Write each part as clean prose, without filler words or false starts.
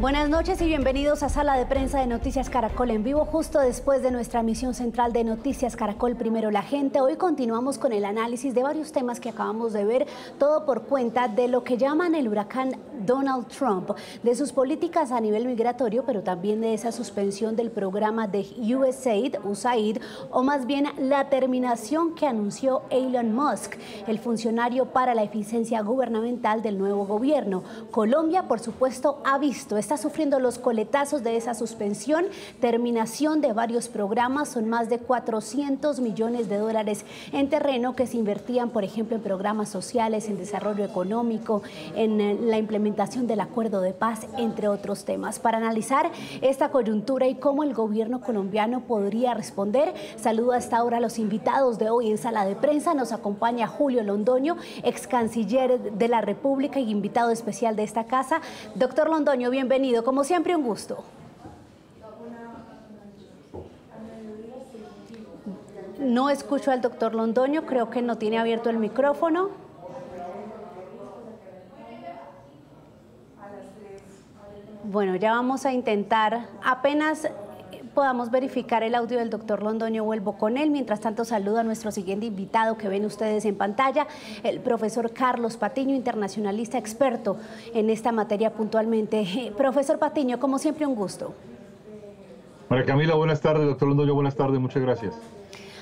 Buenas noches y bienvenidos a Sala de Prensa de Noticias Caracol en vivo, justo después de nuestra emisión central de Noticias Caracol Primero la Gente. Hoy continuamos con el análisis de varios temas que acabamos de ver, todo por cuenta de lo que llaman el huracán Donald Trump, de sus políticas a nivel migratorio, pero también de esa suspensión del programa de USAID, o más bien la terminación que anunció Elon Musk, el funcionario para la eficiencia gubernamental del nuevo gobierno. Colombia, por supuesto, ha visto, está sufriendo los coletazos de esa suspensión, terminación de varios programas. Son más de 400 millones de dólares en terreno que se invertían, por ejemplo, en programas sociales, en desarrollo económico, en la implementación del acuerdo de paz, entre otros temas. Para analizar esta coyuntura y cómo el gobierno colombiano podría responder, saludo a esta hora a los invitados de hoy en Sala de Prensa. Nos acompaña Julio Londoño, ex canciller de la República y invitado especial de esta casa. Doctor Londoño, bienvenido. Como siempre, un gusto. No escucho al doctor Londoño, creo que no tiene abierto el micrófono. Bueno, ya vamos a intentar, apenas podamos verificar el audio del doctor Londoño, vuelvo con él. Mientras tanto, saludo a nuestro siguiente invitado que ven ustedes en pantalla, el profesor Carlos Patiño, internacionalista experto en esta materia puntualmente. Profesor Patiño, como siempre, un gusto. María Camila, buenas tardes. Doctor Londoño, buenas tardes. Muchas gracias.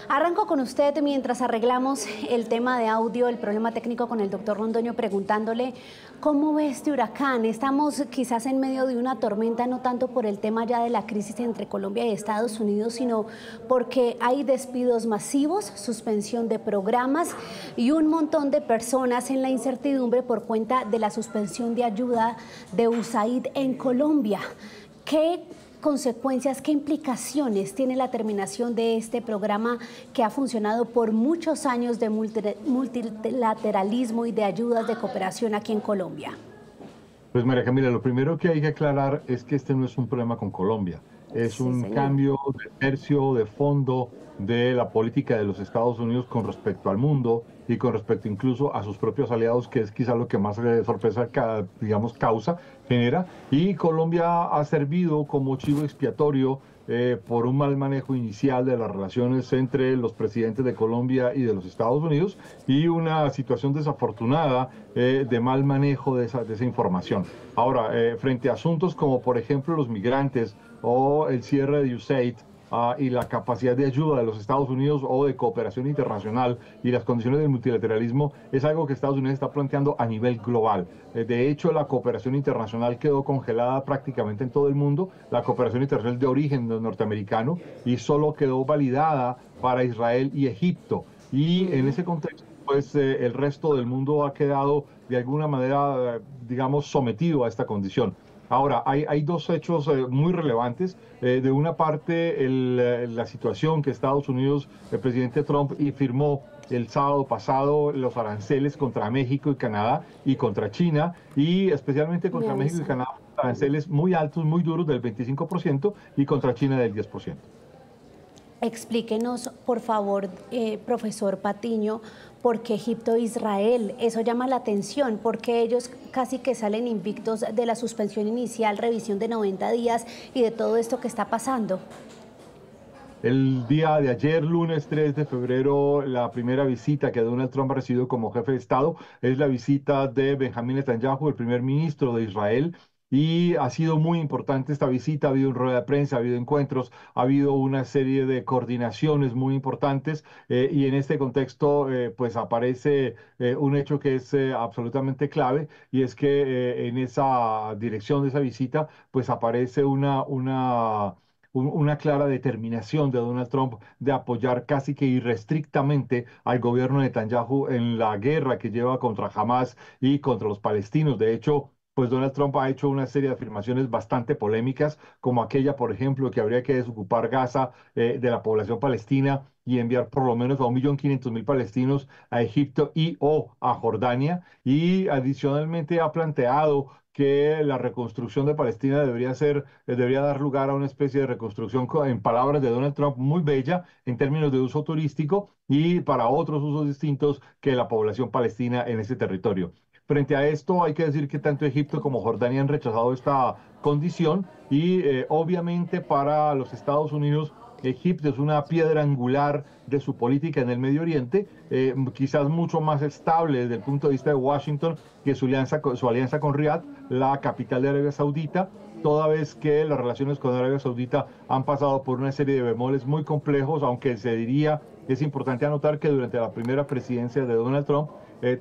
Arranco con usted mientras arreglamos el tema de audio, el problema técnico con el doctor Londoño, preguntándole cómo ve este huracán. Estamos quizás en medio de una tormenta, no tanto por el tema ya de la crisis entre Colombia y Estados Unidos, sino porque hay despidos masivos, suspensión de programas y un montón de personas en la incertidumbre por cuenta de la suspensión de ayuda de USAID en Colombia. ¿Qué consecuencias, qué implicaciones tiene la terminación de este programa que ha funcionado por muchos años de multilateralismo y de ayudas de cooperación aquí en Colombia? Pues María Camila, lo primero que hay que aclarar es que este no es un problema con Colombia, es un cambio de tercio, de fondo de la política de los Estados Unidos con respecto al mundo y con respecto incluso a sus propios aliados, que es quizá lo que más sorpresa, digamos, genera. Y Colombia ha servido como chivo expiatorio por un mal manejo inicial de las relaciones entre los presidentes de Colombia y de los Estados Unidos y una situación desafortunada de mal manejo de esa información. Ahora, frente a asuntos como por ejemplo los migrantes o el cierre de USAID, y la capacidad de ayuda de los Estados Unidos o de cooperación internacional y las condiciones del multilateralismo es algo que Estados Unidos está planteando a nivel global. De hecho, la cooperación internacional quedó congelada prácticamente en todo el mundo, la cooperación internacional de origen norteamericano, y solo quedó validada para Israel y Egipto. Y en ese contexto, pues el resto del mundo ha quedado de alguna manera, digamos, sometido a esta condición. Ahora, hay dos hechos muy relevantes. De una parte, la situación que Estados Unidos, el presidente Trump, firmó el sábado pasado los aranceles contra México y Canadá y contra China, y especialmente contra México y Canadá, aranceles muy altos, muy duros, del 25%, y contra China del 10%. Explíquenos, por favor, profesor Patiño, por qué Egipto e Israel, eso llama la atención, porque ellos casi que salen invictos de la suspensión inicial, revisión de 90 días y de todo esto que está pasando. El día de ayer, lunes 3 de febrero, la primera visita que Donald Trump ha recibido como jefe de Estado es la visita de Benjamín Netanyahu, el primer ministro de Israel. Y ha sido muy importante esta visita, ha habido una rueda de prensa, ha habido encuentros, ha habido una serie de coordinaciones muy importantes, y en este contexto pues aparece un hecho que es absolutamente clave, y es que en esa dirección de esa visita pues aparece una clara determinación de Donald Trump de apoyar casi que irrestrictamente al gobierno de Netanyahu en la guerra que lleva contra Hamas y contra los palestinos. De hecho, pues Donald Trump ha hecho una serie de afirmaciones bastante polémicas, como aquella, por ejemplo, que habría que desocupar Gaza de la población palestina y enviar por lo menos a 1.500.000 palestinos a Egipto y o a Jordania. Y adicionalmente ha planteado que la reconstrucción de Palestina debería dar lugar a una especie de reconstrucción, en palabras de Donald Trump, muy bella en términos de uso turístico y para otros usos distintos que la población palestina en ese territorio. Frente a esto, hay que decir que tanto Egipto como Jordania han rechazado esta condición y obviamente para los Estados Unidos Egipto es una piedra angular de su política en el Medio Oriente, quizás mucho más estable desde el punto de vista de Washington que su alianza con Riad, la capital de Arabia Saudita, toda vez que las relaciones con Arabia Saudita han pasado por una serie de bemoles muy complejos, aunque se diría, es importante anotar que durante la primera presidencia de Donald Trump,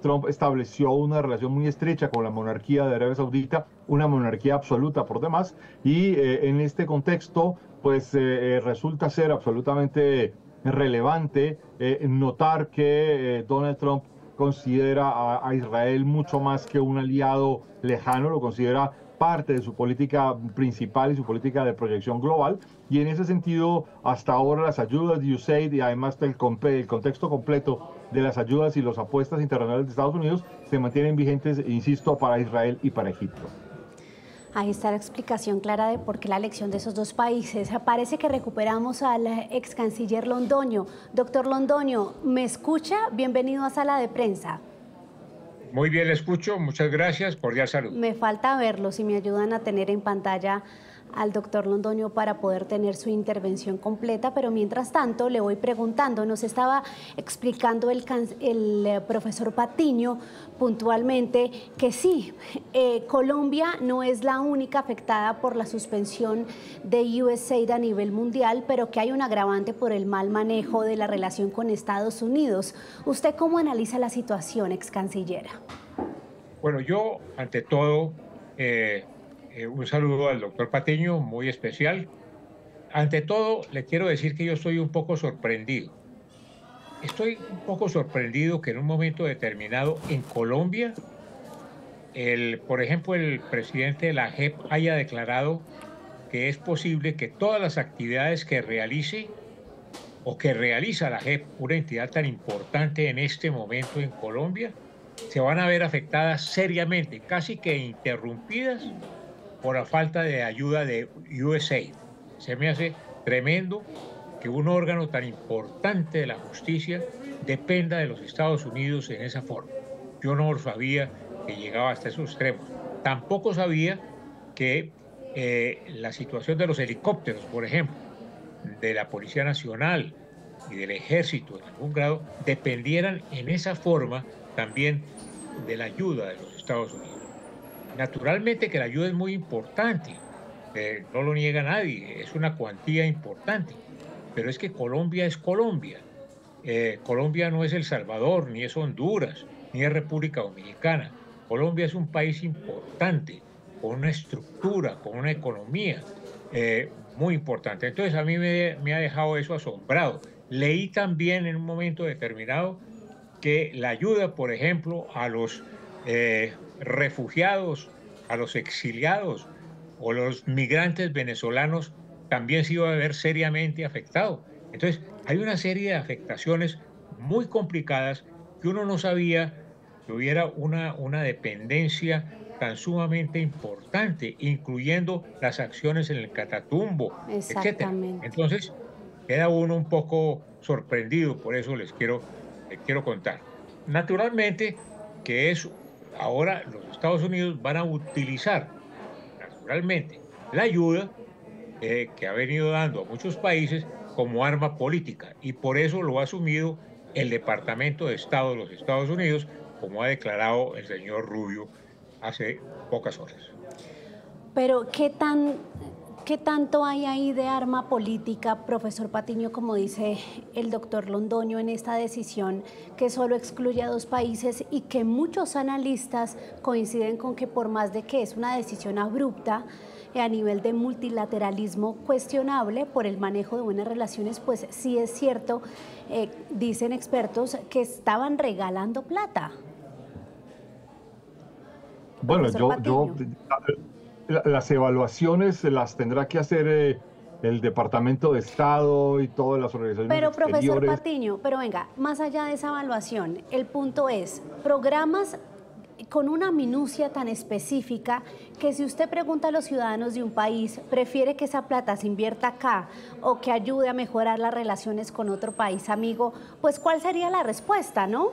Trump estableció una relación muy estrecha con la monarquía de Arabia Saudita, una monarquía absoluta por demás, y en este contexto, pues resulta ser absolutamente relevante notar que Donald Trump considera a Israel mucho más que un aliado lejano, lo considera parte de su política principal y su política de proyección global. Y en ese sentido, hasta ahora las ayudas de USAID y además el contexto completo de las ayudas y las apuestas internacionales de Estados Unidos se mantienen vigentes, insisto, para Israel y para Egipto. Ahí está la explicación clara de por qué la elección de esos dos países. Parece que recuperamos al ex canciller Londoño. Doctor Londoño, ¿me escucha? Bienvenido a Sala de Prensa. Muy bien, le escucho. Muchas gracias. Cordial saludo. Me falta verlo, si me ayudan a tener en pantalla al doctor Londoño para poder tener su intervención completa, pero mientras tanto le voy preguntando, nos estaba explicando el profesor Patiño puntualmente que sí, Colombia no es la única afectada por la suspensión de USAID a nivel mundial, pero que hay un agravante por el mal manejo de la relación con Estados Unidos. ¿Usted cómo analiza la situación, ex cancillera? Bueno, yo ante todo un saludo al doctor Patiño, muy especial. Ante todo, le quiero decir que yo estoy un poco sorprendido. Estoy un poco sorprendido que en un momento determinado en Colombia, por ejemplo, el presidente de la JEP haya declarado que es posible que todas las actividades que realice o que realiza la JEP, una entidad tan importante en este momento en Colombia, se van a ver afectadas seriamente, casi que interrumpidas por la falta de ayuda de USAID. Se me hace tremendo que un órgano tan importante de la justicia dependa de los Estados Unidos en esa forma. Yo no sabía que llegaba hasta esos extremos. Tampoco sabía que la situación de los helicópteros, por ejemplo, de la Policía Nacional y del Ejército en algún grado, dependieran en esa forma también de la ayuda de los Estados Unidos. Naturalmente que la ayuda es muy importante, no lo niega nadie, es una cuantía importante, pero es que Colombia es Colombia. Colombia no es El Salvador, ni es Honduras, ni es República Dominicana. Colombia es un país importante, con una estructura, con una economía muy importante. Entonces a mí me ha dejado eso asombrado. Leí también en un momento determinado que la ayuda, por ejemplo, a los refugiados, a los exiliados o los migrantes venezolanos también se iba a ver seriamente afectado. Entonces, hay una serie de afectaciones muy complicadas que uno no sabía que hubiera una dependencia tan sumamente importante, incluyendo las acciones en el Catatumbo, etc. Entonces, queda uno un poco sorprendido, por eso les quiero contar. Naturalmente que ahora los Estados Unidos van a utilizar, naturalmente, la ayuda que ha venido dando a muchos países como arma política, y por eso lo ha asumido el Departamento de Estado de los Estados Unidos, como ha declarado el señor Rubio hace pocas horas. Pero ¿qué tanto hay ahí de arma política, profesor Patiño, como dice el doctor Londoño, en esta decisión que solo excluye a dos países y que muchos analistas coinciden con que por más de que es una decisión abrupta a nivel de multilateralismo cuestionable por el manejo de buenas relaciones, pues sí es cierto, dicen expertos, que estaban regalando plata? Bueno, las evaluaciones las tendrá que hacer el Departamento de Estado y todas las organizaciones exteriores. Profesor Patiño, pero venga, más allá de esa evaluación, el punto es, programas con una minucia tan específica que si usted pregunta a los ciudadanos de un país, ¿prefiere que esa plata se invierta acá o que ayude a mejorar las relaciones con otro país amigo? Pues ¿cuál sería la respuesta, no?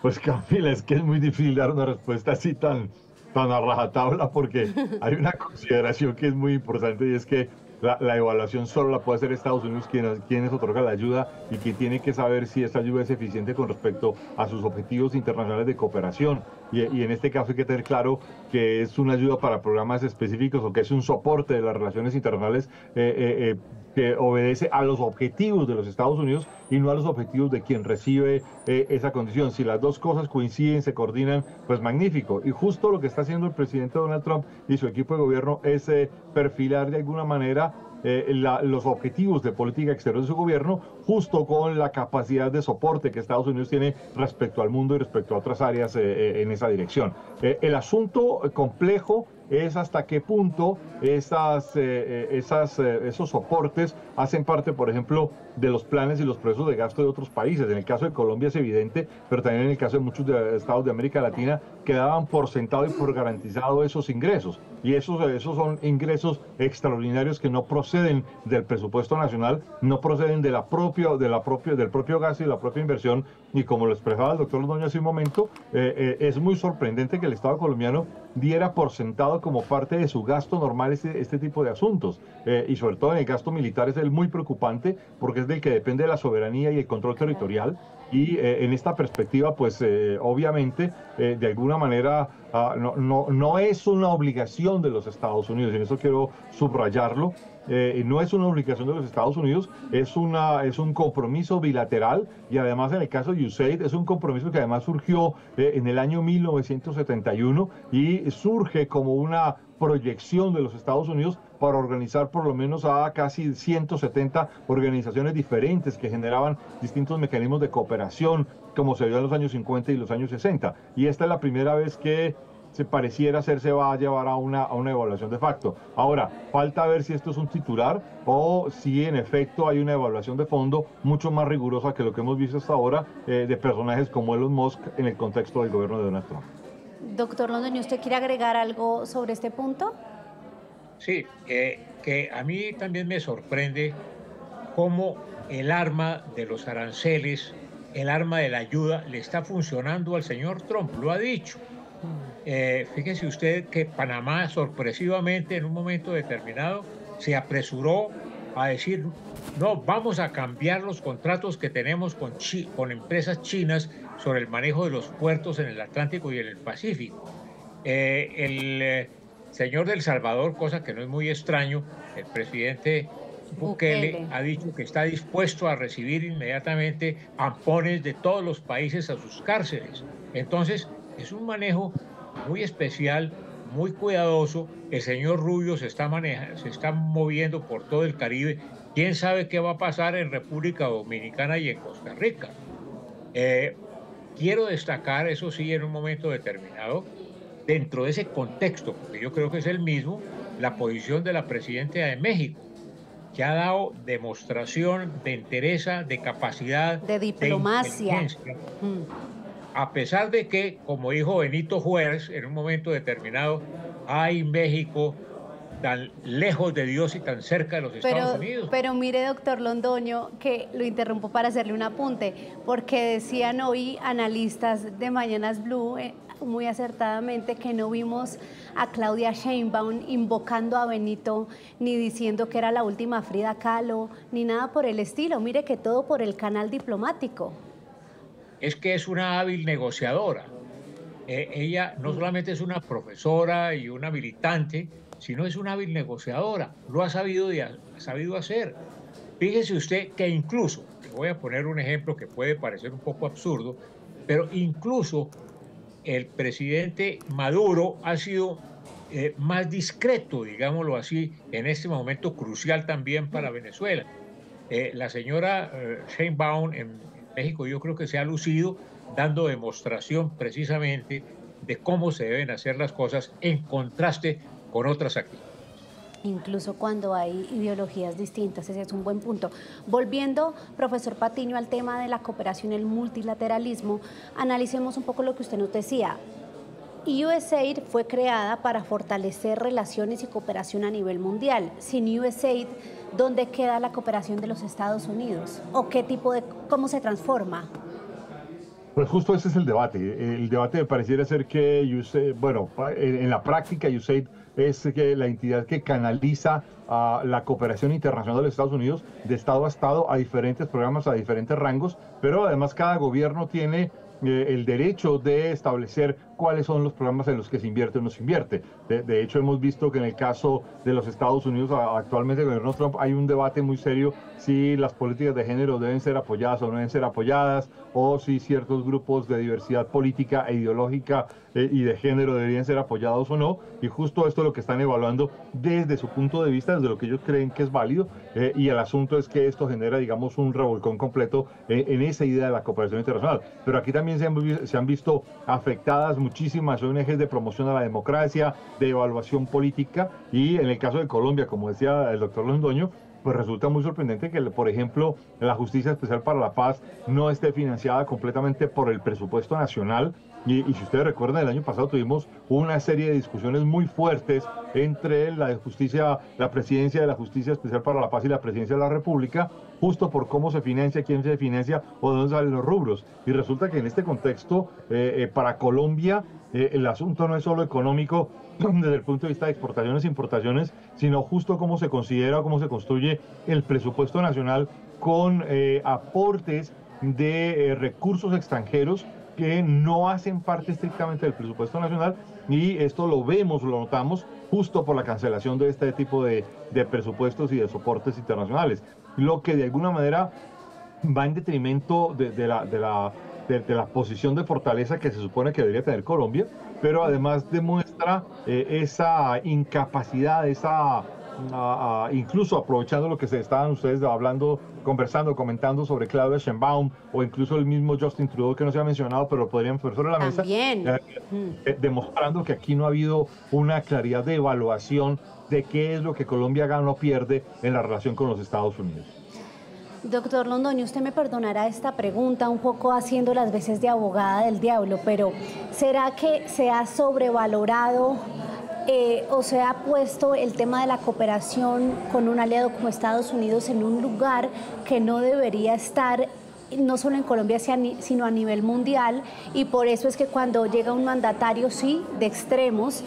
Pues Camila, es que es muy difícil dar una respuesta así tan a rajatabla porque hay una consideración que es muy importante y es que la evaluación solo la puede hacer Estados Unidos, quienes otorga la ayuda y que tiene que saber si esta ayuda es eficiente con respecto a sus objetivos internacionales de cooperación. Y en este caso hay que tener claro que es una ayuda para programas específicos o que es un soporte de las relaciones internacionales que obedece a los objetivos de los Estados Unidos y no a los objetivos de quien recibe esa condición. Si las dos cosas coinciden, se coordinan, pues magnífico. Y justo lo que está haciendo el presidente Donald Trump y su equipo de gobierno es perfilar de alguna manera los objetivos de política exterior de su gobierno, justo con la capacidad de soporte que Estados Unidos tiene respecto al mundo y respecto a otras áreas en esa dirección. El asunto complejo es hasta qué punto esos soportes hacen parte, por ejemplo, de los planes y los procesos de gasto de otros países. En el caso de Colombia es evidente, pero también en el caso de muchos estados de América Latina quedaban por sentado y por garantizado esos ingresos. Y esos son ingresos extraordinarios que no proceden del presupuesto nacional, no proceden del propio gasto y la propia inversión. Y como lo expresaba el doctor Londoño hace un momento, es muy sorprendente que el Estado colombiano diera por sentado como parte de su gasto normal este tipo de asuntos. Y sobre todo en el gasto militar es muy preocupante porque es del que depende de la soberanía y el control territorial. Y en esta perspectiva, pues obviamente, de alguna manera, no es una obligación de los Estados Unidos, y en eso quiero subrayarlo. No es una obligación de los Estados Unidos, es un compromiso bilateral, y además en el caso de USAID es un compromiso que además surgió en el año 1971 y surge como una proyección de los Estados Unidos para organizar por lo menos a casi 170 organizaciones diferentes que generaban distintos mecanismos de cooperación, como se vio en los años 50 y los años 60. Y esta es la primera vez que se pareciera ser se va a llevar a una evaluación de facto. Ahora, falta ver si esto es un titular o si en efecto hay una evaluación de fondo mucho más rigurosa que lo que hemos visto hasta ahora de personajes como Elon Musk en el contexto del gobierno de Donald Trump. Doctor Londoño, ¿usted quiere agregar algo sobre este punto? Sí, que a mí también me sorprende cómo el arma de los aranceles, el arma de la ayuda, le está funcionando al señor Trump, lo ha dicho. Fíjese usted que Panamá sorpresivamente en un momento determinado se apresuró a decir, no, vamos a cambiar los contratos que tenemos con empresas chinas sobre el manejo de los puertos en el Atlántico y en el Pacífico. El señor del Salvador, cosa que no es muy extraño, el presidente Bukele ha dicho que está dispuesto a recibir inmediatamente ampones de todos los países a sus cárceles. Entonces, es un manejo muy especial, muy cuidadoso. El señor Rubio se está moviendo por todo el Caribe. ¿Quién sabe qué va a pasar en República Dominicana y en Costa Rica? Quiero destacar, eso sí, en un momento determinado, dentro de ese contexto, porque yo creo que es el mismo, la posición de la presidenta de México, que ha dado demostración de entereza, de capacidad, de diplomacia. De a pesar de que, como dijo Benito Juárez en un momento determinado, ay, México tan lejos de Dios y tan cerca de los Estados Unidos. Pero mire, doctor Londoño, que lo interrumpo para hacerle un apunte, porque decían hoy analistas de Mañanas Blue muy acertadamente que no vimos a Claudia Sheinbaum invocando a Benito, ni diciendo que era la última Frida Kahlo, ni nada por el estilo. Mire que todo por el canal diplomático. Es que es una hábil negociadora. Ella no solamente es una profesora y una militante, sino es una hábil negociadora. Lo ha sabido hacer. Fíjese usted que incluso, voy a poner un ejemplo que puede parecer un poco absurdo, pero incluso el presidente Maduro ha sido más discreto, digámoslo así, en este momento crucial también para Venezuela. La señora Sheinbaum en México yo creo que se ha lucido dando demostración precisamente de cómo se deben hacer las cosas en contraste con otras actividades. Incluso cuando hay ideologías distintas, ese es un buen punto. Volviendo, profesor Patiño, al tema de la cooperación y el multilateralismo, analicemos un poco lo que usted nos decía. USAID fue creada para fortalecer relaciones y cooperación a nivel mundial. Sin USAID, ¿dónde queda la cooperación de los Estados Unidos? ¿O qué tipo de, cómo se transforma? Pues justo ese es el debate. El debate pareciera ser que USAID, bueno, en la práctica USAID es que la entidad que canaliza la cooperación internacional de los Estados Unidos de estado a estado a diferentes programas, a diferentes rangos, pero además cada gobierno tiene el derecho de establecer cuáles son los programas en los que se invierte o no se invierte. De hecho, hemos visto que en el caso de los Estados Unidos, actualmente el gobierno Trump, hay un debate muy serio si las políticas de género deben ser apoyadas o no deben ser apoyadas, o si ciertos grupos de diversidad política e ideológica y de género deberían ser apoyados o no. Y justo esto es lo que están evaluando desde su punto de vista, desde lo que ellos creen que es válido. Y el asunto es que esto genera, digamos, un revolcón completo en esa idea de la cooperación internacional. Pero aquí también se han visto afectadas muchísimas ONGs de promoción a la democracia, de evaluación política, y en el caso de Colombia, como decía el doctor Londoño, pues resulta muy sorprendente que, por ejemplo, la Justicia Especial para la Paz no esté financiada completamente por el presupuesto nacional. Y si ustedes recuerdan, el año pasado tuvimos una serie de discusiones muy fuertes entre la justicia, la presidencia de la Justicia Especial para la Paz y la presidencia de la República, justo por cómo se financia, quién se financia o de dónde salen los rubros. Y resulta que en este contexto, para Colombia, el asunto no es solo económico desde el punto de vista de exportaciones e importaciones, sino justo cómo se considera, cómo se construye el presupuesto nacional con aportes de recursos extranjeros que no hacen parte estrictamente del presupuesto nacional, y esto lo vemos, lo notamos justo por la cancelación de este tipo de presupuestos y de soportes internacionales, lo que de alguna manera va en detrimento de la posición de fortaleza que se supone que debería tener Colombia, pero además demuestra esa incapacidad, incluso aprovechando lo que se estaban ustedes hablando, conversando, comentando sobre Claudia Sheinbaum, o incluso el mismo Justin Trudeau, que no se ha mencionado, pero lo podrían poner sobre la mesa, demostrando que aquí no ha habido una claridad de evaluación de qué es lo que Colombia gana o pierde en la relación con los Estados Unidos. Doctor Londoño, usted me perdonará esta pregunta un poco haciendo las veces de abogada del diablo, pero ¿será que se ha sobrevalorado o se ha puesto el tema de la cooperación con un aliado como Estados Unidos en un lugar que no debería estar, no solo en Colombia, sino a nivel mundial? Y por eso es que cuando llega un mandatario, sí, de extremos,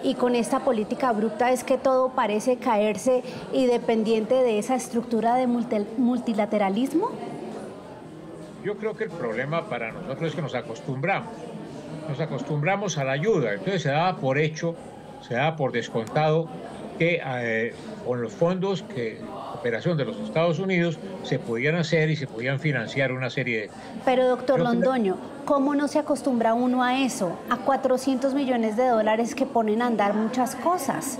y con esta política abrupta, es que todo parece caerse, y dependiente de esa estructura de multilateralismo. Yo creo que el problema para nosotros es que nos acostumbramos a la ayuda, entonces se daba por hecho, se da por descontado que con los fondos de cooperación de los Estados Unidos se podían hacer y se podían financiar una serie de... Pero doctor Londoño, ¿cómo no se acostumbra uno a eso? A 400 millones de dólares que ponen a andar muchas cosas.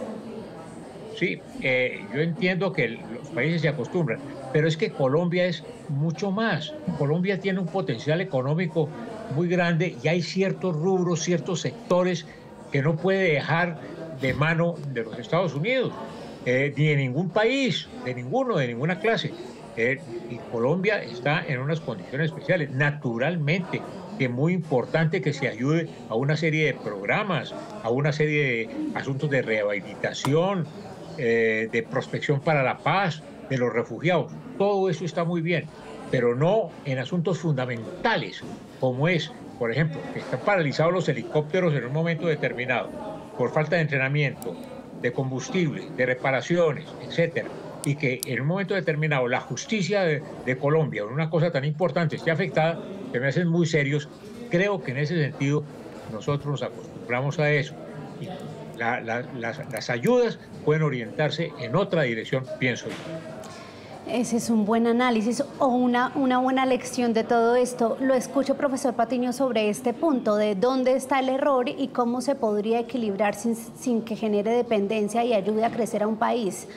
Sí, yo entiendo que los países se acostumbran, pero es que Colombia es mucho más. Colombia tiene un potencial económico muy grande y hay ciertos rubros, ciertos sectores que no puede dejar de mano de los Estados Unidos, ni de ningún país, de ninguna clase. Y Colombia está en unas condiciones especiales. Naturalmente, que es muy importante que se ayude a una serie de programas, a una serie de asuntos de rehabilitación, de prospección para la paz, de los refugiados. Todo eso está muy bien, pero no en asuntos fundamentales, como es, por ejemplo, que están paralizados los helicópteros en un momento determinado por falta de entrenamiento, de combustible, de reparaciones, etcétera, y que en un momento determinado la justicia de Colombia, en una cosa tan importante, esté afectada, que me hacen muy serios. Creo que en ese sentido nosotros nos acostumbramos a eso. Y las ayudas pueden orientarse en otra dirección, pienso yo. Ese es un buen análisis o una buena lección de todo esto. Lo escucho, profesor Patiño, sobre este punto de dónde está el error y cómo se podría equilibrar sin que genere dependencia y ayude a crecer a un país.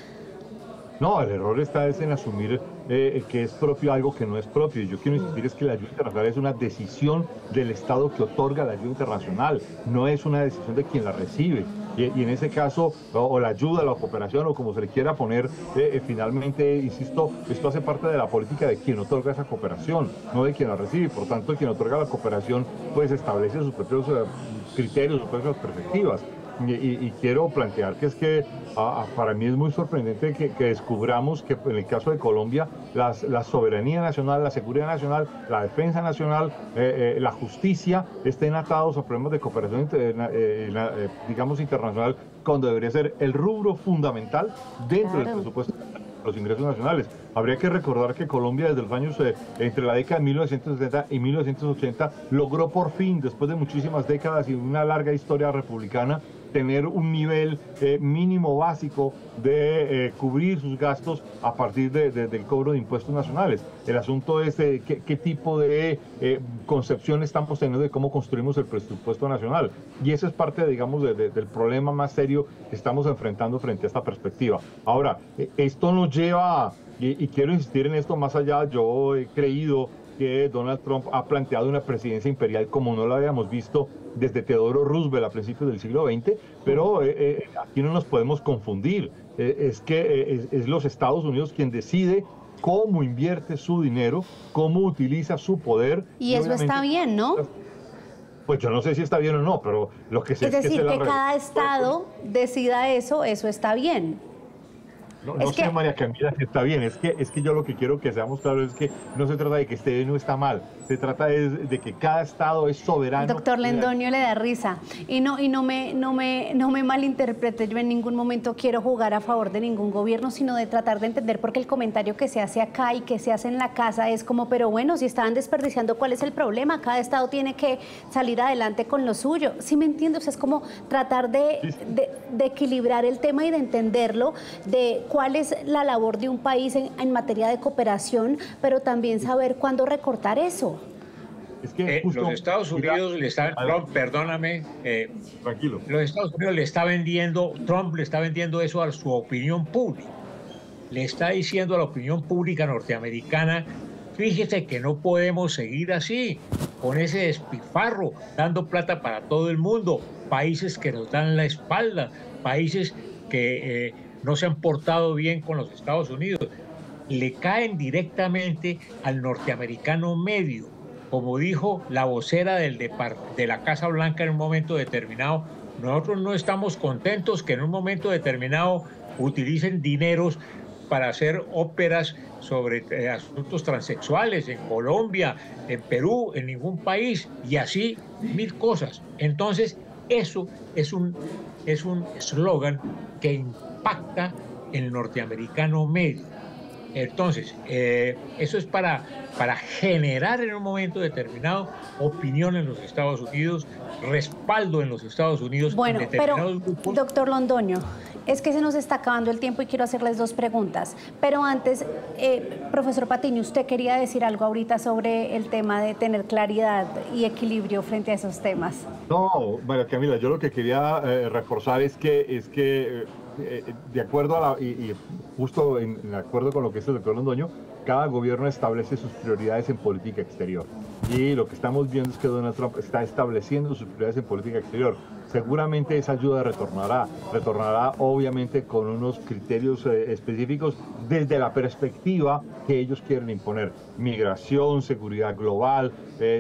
No, el error está en asumir que es propio algo que no es propio. Yo quiero insistir es que la ayuda internacional es una decisión del Estado que otorga la ayuda internacional, no es una decisión de quien la recibe. Y en ese caso, o la ayuda, la cooperación, o como se le quiera poner, finalmente, insisto, esto hace parte de la política de quien otorga esa cooperación, no de quien la recibe. Por tanto, quien otorga la cooperación, pues establece sus propios criterios, sus propias perspectivas. y quiero plantear que es que para mí es muy sorprendente que descubramos que en el caso de Colombia la soberanía nacional, la seguridad nacional, la defensa nacional, la justicia estén atados a problemas de cooperación digamos internacional, cuando debería ser el rubro fundamental dentro del presupuesto de los ingresos nacionales. Habría que recordar que Colombia desde los años, entre la década de 1970 y 1980, logró por fin, después de muchísimas décadas y una larga historia republicana, tener un nivel mínimo básico de cubrir sus gastos a partir del cobro de impuestos nacionales. El asunto es qué tipo de concepción estamos teniendo de cómo construimos el presupuesto nacional. Y eso es parte, digamos, del problema más serio que estamos enfrentando frente a esta perspectiva. Ahora, esto nos lleva, y quiero insistir en esto más allá, yo he creído que Donald Trump ha planteado una presidencia imperial como no la habíamos visto desde Theodore Roosevelt a principios del siglo XX, pero aquí no nos podemos confundir. Es los Estados Unidos quien decide cómo invierte su dinero, cómo utiliza su poder. Y eso está bien, ¿no? Pues yo no sé si está bien o no, pero lo que sé es decir, que cada estado decida eso está bien. No sé, María Camila, si está bien. Es que yo lo que quiero que seamos claros es que no se trata de que esté bien o está mal. Se trata de que cada estado es soberano. Doctor Londoño le da risa. Y no me malinterprete. Yo en ningún momento quiero jugar a favor de ningún gobierno, sino de tratar de entender, porque el comentario que se hace acá y que se hace en la casa es como, pero bueno, si estaban desperdiciando, ¿cuál es el problema? Cada estado tiene que salir adelante con lo suyo. ¿Sí me entiendes? O sea, es como tratar de equilibrar el tema y de entenderlo, de cuál es la labor de un país en materia de cooperación, pero también saber cuándo recortar eso. Es que los Estados Unidos le están, Trump, perdóname, tranquilo. Los Estados Unidos Trump le está vendiendo eso a su opinión pública. Le está diciendo a la opinión pública norteamericana, fíjese que no podemos seguir así, con ese despilfarro, dando plata para todo el mundo, países que nos dan la espalda, países que no se han portado bien con los Estados Unidos. Le caen directamente al norteamericano medio. Como dijo la vocera de la Casa Blanca en un momento determinado, nosotros no estamos contentos que en un momento determinado utilicen dineros para hacer óperas sobre asuntos transexuales en Colombia, en Perú, en ningún país, y así mil cosas. Entonces, eso es un eslogan que impacta en el norteamericano medio. Entonces, eso es para generar en un momento determinado opinión en los Estados Unidos, respaldo en los Estados Unidos. Bueno, pero, doctor Londoño, es que se nos está acabando el tiempo y quiero hacerles dos preguntas. Pero antes, profesor Patiño, usted quería decir algo ahorita sobre el tema de tener claridad y equilibrio frente a esos temas. No, María Camila, yo lo que quería reforzar es que de acuerdo y justo en acuerdo con lo que dice el doctor Londoño, cada gobierno establece sus prioridades en política exterior. Y lo que estamos viendo es que Donald Trump está estableciendo sus prioridades en política exterior. Seguramente esa ayuda retornará obviamente con unos criterios específicos desde la perspectiva que ellos quieren imponer. Migración, seguridad global,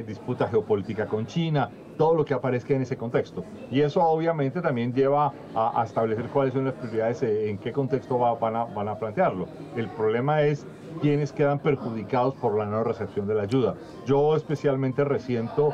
disputa geopolítica con China, todo lo que aparezca en ese contexto. Y eso obviamente también lleva a establecer cuáles son las prioridades, en qué contexto van a plantearlo. El problema es quienes quedan perjudicados por la no recepción de la ayuda. Yo especialmente resiento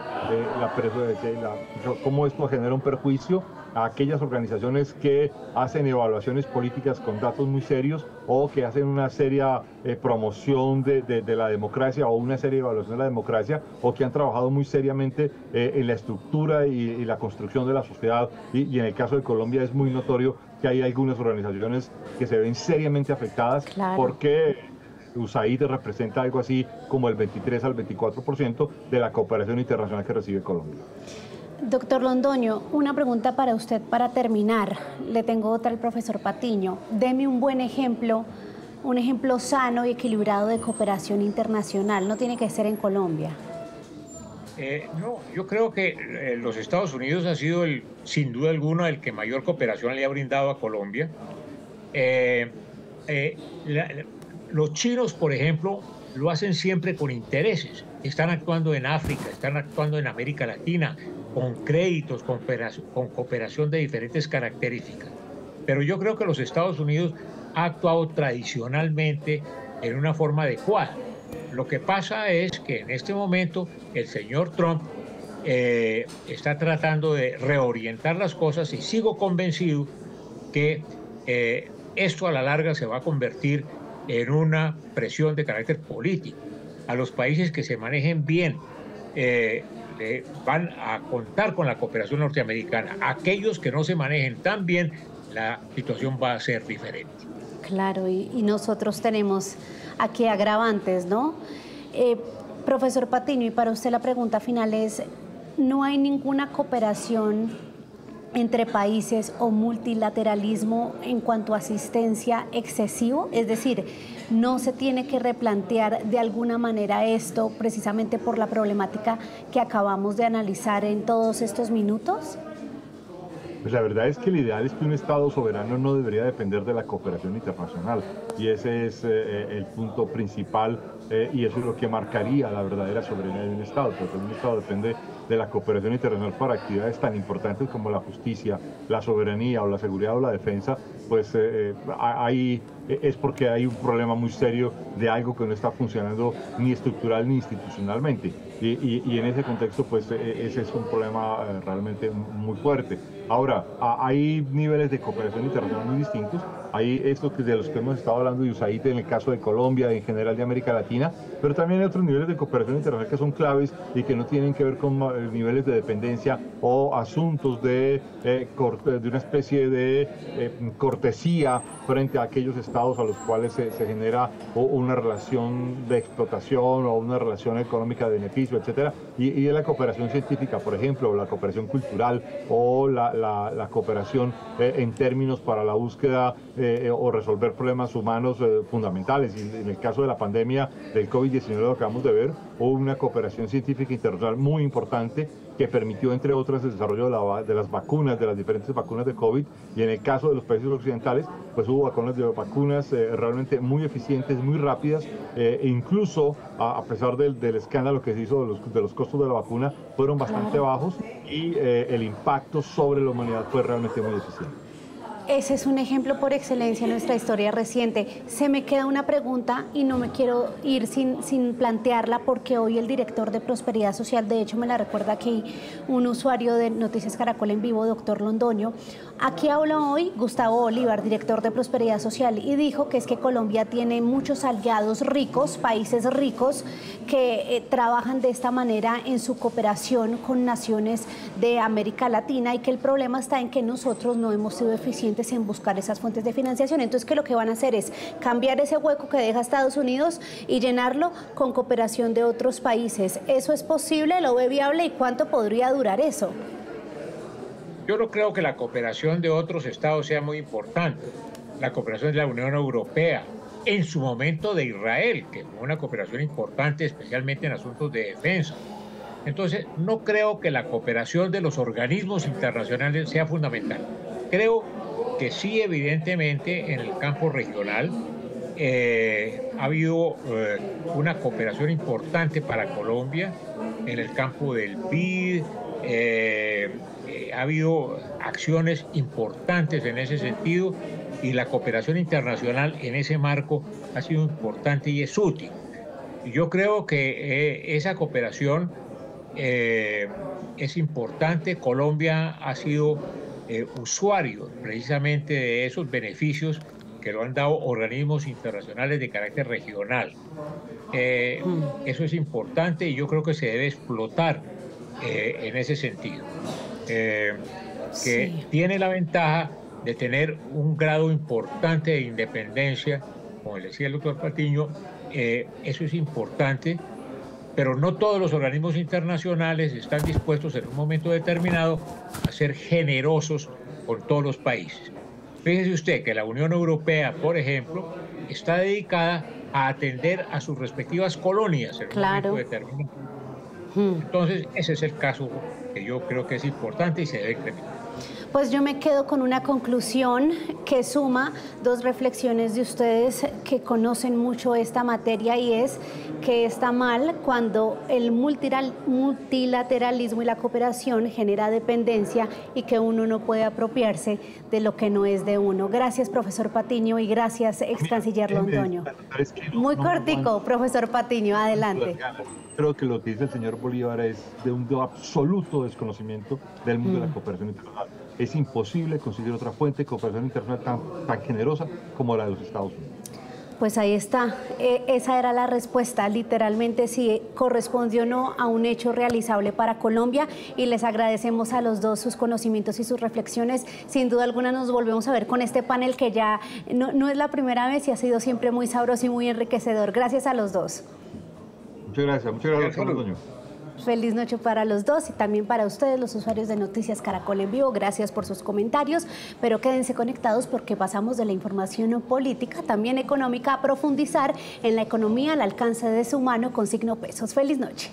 cómo esto genera un perjuicio a aquellas organizaciones que hacen evaluaciones políticas con datos muy serios o que hacen una seria promoción de la democracia o una seria evaluación de la democracia o que han trabajado muy seriamente en la estructura y la construcción de la sociedad. Y en el caso de Colombia es muy notorio que hay algunas organizaciones que se ven seriamente afectadas. Claro. Porque USAID representa algo así como el 23 al 24% de la cooperación internacional que recibe Colombia. Doctor Londoño, una pregunta para usted para terminar. Le tengo otra al profesor Patiño. Deme un buen ejemplo, un ejemplo sano y equilibrado de cooperación internacional. No tiene que ser en Colombia. No, yo creo que los Estados Unidos ha sido, sin duda alguna, el que mayor cooperación le ha brindado a Colombia. Los chinos, por ejemplo, lo hacen siempre con intereses. Están actuando en África, están actuando en América Latina, con créditos, con cooperación de diferentes características. Pero yo creo que los Estados Unidos ha actuado tradicionalmente en una forma adecuada. Lo que pasa es que en este momento el señor Trump está tratando de reorientar las cosas y sigo convencido que esto a la larga se va a convertir en una presión de carácter político. A los países que se manejen bien van a contar con la cooperación norteamericana. Aquellos que no se manejen tan bien, la situación va a ser diferente. Claro, y nosotros tenemos aquí agravantes, ¿no? Profesor Patiño, y para usted la pregunta final es, ¿no hay ninguna cooperación entre países o multilateralismo en cuanto a asistencia excesivo? Es decir, ¿no se tiene que replantear de alguna manera esto precisamente por la problemática que acabamos de analizar en todos estos minutos? Pues la verdad es que el ideal es que un Estado soberano no debería depender de la cooperación internacional, y ese es el punto principal, y eso es lo que marcaría la verdadera soberanía de un Estado, porque un Estado depende de la cooperación internacional para actividades tan importantes como la justicia, la soberanía o la seguridad o la defensa, pues ahí es porque hay un problema muy serio de algo que no está funcionando ni estructural ni institucionalmente. Y en ese contexto, pues ese es un problema realmente muy fuerte. Ahora, hay niveles de cooperación internacional muy distintos. Hay estos de los que hemos estado hablando de USAID en el caso de Colombia, en general de América Latina, pero también hay otros niveles de cooperación internacional que son claves y que no tienen que ver con niveles de dependencia o asuntos de una especie de cortesía frente a aquellos estados a los cuales se genera una relación de explotación o una relación económica de beneficio, etcétera, y de la cooperación científica, por ejemplo, o la cooperación cultural o la cooperación en términos para la búsqueda o resolver problemas humanos fundamentales. Y en el caso de la pandemia del COVID-19 lo acabamos de ver, hubo una cooperación científica internacional muy importante que permitió, entre otras, el desarrollo de las vacunas, de las diferentes vacunas de COVID, y en el caso de los países occidentales, pues hubo vacunas realmente muy eficientes, muy rápidas, e incluso a pesar del escándalo que se hizo de los costos de la vacuna, fueron bastante bajos, y el impacto sobre la humanidad fue realmente muy eficiente. Ese es un ejemplo por excelencia en nuestra historia reciente. Se me queda una pregunta y no me quiero ir sin plantearla, porque hoy el director de Prosperidad Social, de hecho me la recuerda aquí un usuario de Noticias Caracol en Vivo, doctor Londoño. Aquí habla hoy Gustavo Bolívar, director de Prosperidad Social, y dijo que es que Colombia tiene muchos aliados ricos, países ricos, que trabajan de esta manera en su cooperación con naciones de América Latina, y que el problema está en que nosotros no hemos sido eficientes en buscar esas fuentes de financiación. Entonces, que lo que van a hacer es cambiar ese hueco que deja Estados Unidos y llenarlo con cooperación de otros países. ¿Eso es posible? ¿Lo ve viable? ¿Y cuánto podría durar eso? Yo no creo que la cooperación de otros estados sea muy importante. La cooperación de la Unión Europea, en su momento de Israel, que fue una cooperación importante, especialmente en asuntos de defensa. Entonces, no creo que la cooperación de los organismos internacionales sea fundamental. Creo que sí, evidentemente, en el campo regional ha habido una cooperación importante para Colombia en el campo del BID. Ha habido acciones importantes en ese sentido, y la cooperación internacional en ese marco ha sido importante y es útil. Yo creo que esa cooperación es importante. Colombia ha sido usuario precisamente de esos beneficios que lo han dado organismos internacionales de carácter regional. Eso es importante y yo creo que se debe explotar en ese sentido. Que tiene la ventaja de tener un grado importante de independencia, como le decía el doctor Patiño. Eso es importante, pero no todos los organismos internacionales están dispuestos en un momento determinado a ser generosos con todos los países. Fíjese usted que la Unión Europea, por ejemplo, está dedicada a atender a sus respectivas colonias en un momento determinado. Entonces, ese es el caso que yo creo que es importante y se debe incrementar. Pues yo me quedo con una conclusión que suma dos reflexiones de ustedes que conocen mucho esta materia, y es que está mal cuando el multilateralismo y la cooperación genera dependencia y que uno no puede apropiarse de lo que no es de uno. Gracias, profesor Patiño, y gracias, ex canciller Londoño. Muy cortico, profesor Patiño, adelante. Creo que lo que dice el señor Bolívar es de un absoluto desconocimiento del mundo de la cooperación internacional. Es imposible conseguir otra fuente de cooperación internacional tan generosa como la de los Estados Unidos. Pues ahí está, esa era la respuesta, literalmente si correspondió o no a un hecho realizable para Colombia, y les agradecemos a los dos sus conocimientos y sus reflexiones. Sin duda alguna nos volvemos a ver con este panel que ya no es la primera vez y ha sido siempre muy sabroso y muy enriquecedor. Gracias a los dos. Muchas gracias, Londoño. Feliz noche para los dos y también para ustedes, los usuarios de Noticias Caracol en Vivo. Gracias por sus comentarios, pero quédense conectados porque pasamos de la información política, también económica, a profundizar en la economía al alcance de su mano con signo pesos. Feliz noche.